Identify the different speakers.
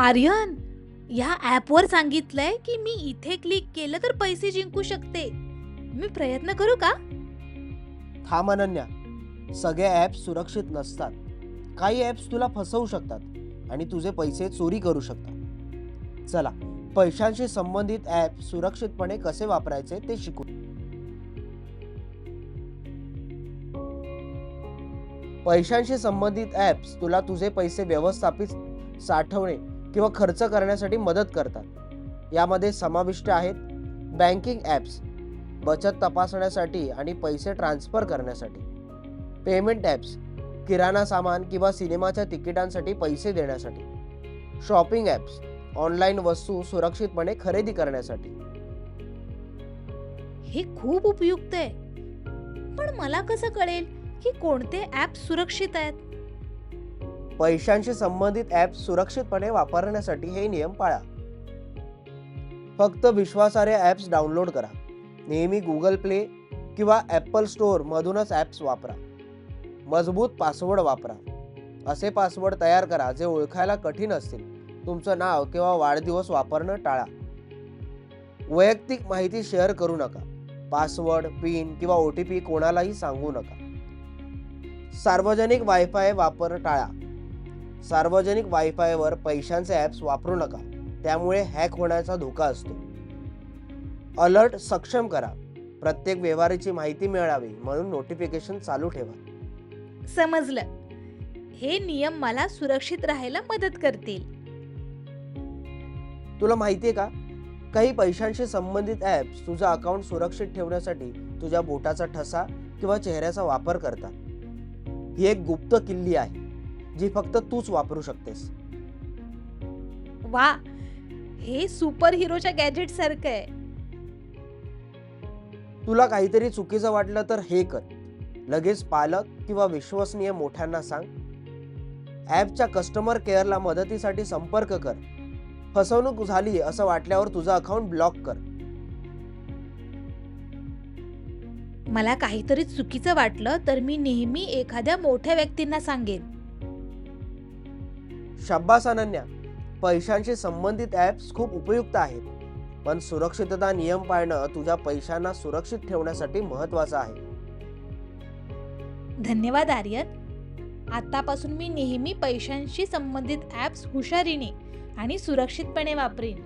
Speaker 1: आर्यन, या ॲपवर सांगितलंय की मी इथे क्लिक केलं तर पैसे जिंकू शकते. मी प्रयत्न करू का?
Speaker 2: थांब अनन्या, सगळे ॲप्स सुरक्षित नसतात. काही ॲप्स तुला फसवू शकतात आणि तुझे पैसे चोरी करू शकतात. चला, पैशांशी संबंधित ॲप सुरक्षितपणे कसे वापरायचे ते शिकू. पैशांशी संबंधित ॲप्स तुला तुझे पैसे व्यवस्थापित, साठवणे किंवा खर्च करण्यासाठी मदत करतात. यामध्ये समाविष्ट आहेत बँकिंग ॲप्स, बचत तपासण्यासाठी आणि पैसे ट्रान्सफर करण्यासाठी. पेमेंट ॲप्स, किराणा सामान किंवा सिनेमाच्या तिकिटांसाठी पैसे देण्यासाठी. शॉपिंग ॲप्स, ऑनलाईन वस्तू सुरक्षितपणे खरेदी करण्यासाठी.
Speaker 1: हे खूप उपयुक्त आहे. पण मला कसं कळेल की कोणते ॲप सुरक्षित आहेत?
Speaker 2: पैशांशी संबंधित ॲप्स सुरक्षितपणे वापरण्यासाठी हे नियम पाळा. फक्त विश्वासार्ह ॲप्स डाउनलोड करा. नेहमी गुगल प्ले किंवा ॲपल स्टोअर मधूनच ॲप्स वापरा. मजबूत पासवर्ड वापरा. असे पासवर्ड तयार करा जे ओळखायला कठीण असतील. तुमचं नाव किंवा वाढदिवस वापरणं टाळा. वैयक्तिक माहिती शेअर करू नका. पासवर्ड, पिन किंवा OTP कोणालाही सांगू नका. सार्वजनिक वायफाय वापर टाळा. सार्वजनिक वायफायवर पैशांचे ॲप्स वापरू नका. त्यामुळे हॅक होण्याचा धोका असतो. अलर्ट सक्षम करा. प्रत्येक व्यवहाराची माहिती मिळावी म्हणून नोटिफिकेशन चालू ठेवा.
Speaker 1: समजलं. हे नियम मला सुरक्षित राहायला मदत करतील.
Speaker 2: तुला माहितीये का, काही पैशांशी संबंधित ॲप्स तुझं अकाउंट सुरक्षित ठेवण्यासाठी तुझ्या बोटाचा ठसा किंवा चेहऱ्याचा वापर करतात. ही एक गुप्त किल्ली आहे जी फक्त तूच वापरू शकतेस.
Speaker 1: वा, हे सुपर हिरोच्या गॅजेट सारखं आहे.
Speaker 2: तुला काहीतरी चुकीचं वाटलं तर हे कर. लगेच पालक किंवा विश्वसनीय मोठ्यांना सांग. ॲपच्या कस्टमर केअरला मदतीसाठी संपर्क कर. फसवणूक झाली असं वाटल्यावर तुझं अकाउंट ब्लॉक कर.
Speaker 1: मला काहीतरी चुकीचं वाटलं तर मी नेहमी एखाद्या मोठ्या व्यक्तींना सांगेन.
Speaker 2: शाब्बास अनन्या, पैशांशी संबंधित ॲप्स खूप उपयुक्त आहेत, पण सुरक्षितता नियम पाळणं तुझ्या पैशांना सुरक्षित ठेवण्यासाठी महत्त्वाचं आहे.
Speaker 1: धन्यवाद आर्यन. आतापासून मी नेहमी पैशांशी संबंधित ॲप्स हुशारीने आणि सुरक्षितपणे वापरीन.